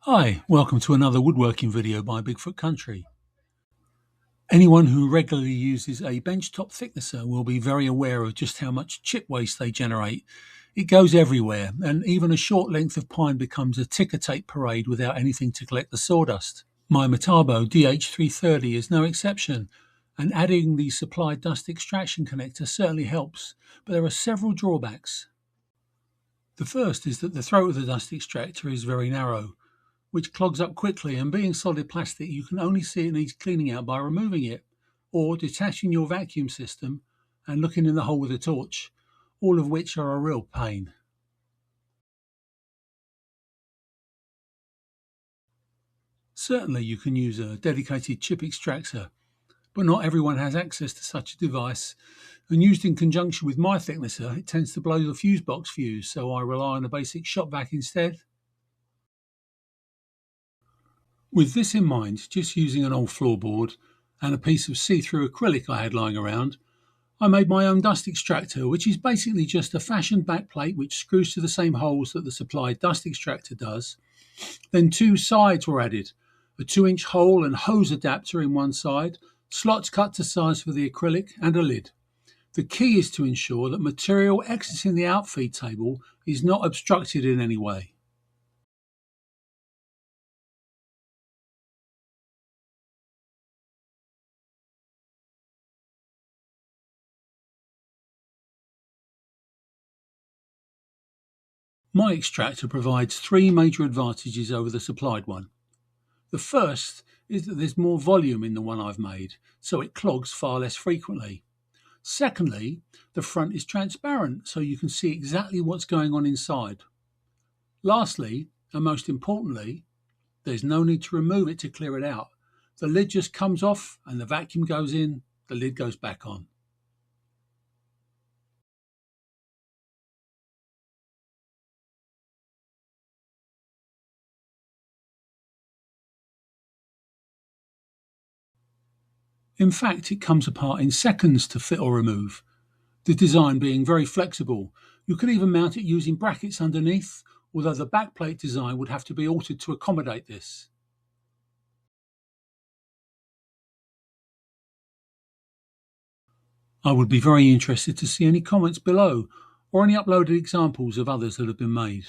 Hi, welcome to another woodworking video by Bigfoot Country. Anyone who regularly uses a benchtop thicknesser will be very aware of just how much chip waste they generate. It goes everywhere, and even a short length of pine becomes a ticker tape parade without anything to collect the sawdust. My Metabo DH330 is no exception, and adding the supplied dust extraction connector certainly helps, but there are several drawbacks. The first is that the throat of the dust extractor is very narrow, which clogs up quickly, and being solid plastic, you can only see it needs cleaning out by removing it, or detaching your vacuum system and looking in the hole with a torch, all of which are a real pain. Certainly you can use a dedicated chip extractor, but not everyone has access to such a device, and used in conjunction with my thicknesser, it tends to blow the fuse box fuse, so I rely on a basic shop vac instead. With this in mind, just using an old floorboard and a piece of see-through acrylic I had lying around, I made my own dust extractor, which is basically just a fashioned backplate which screws to the same holes that the supplied dust extractor does. Then two sides were added, a 2-inch hole and hose adapter in one side, slots cut to size for the acrylic, and a lid. The key is to ensure that material exiting the outfeed table is not obstructed in any way. My extractor provides three major advantages over the supplied one. The first is that there's more volume in the one I've made, so it clogs far less frequently. Secondly, the front is transparent, so you can see exactly what's going on inside. Lastly, and most importantly, there's no need to remove it to clear it out. The lid just comes off and the vacuum goes in, the lid goes back on. In fact, it comes apart in seconds to fit or remove, the design being very flexible. You could even mount it using brackets underneath, although the backplate design would have to be altered to accommodate this. I would be very interested to see any comments below or any uploaded examples of others that have been made.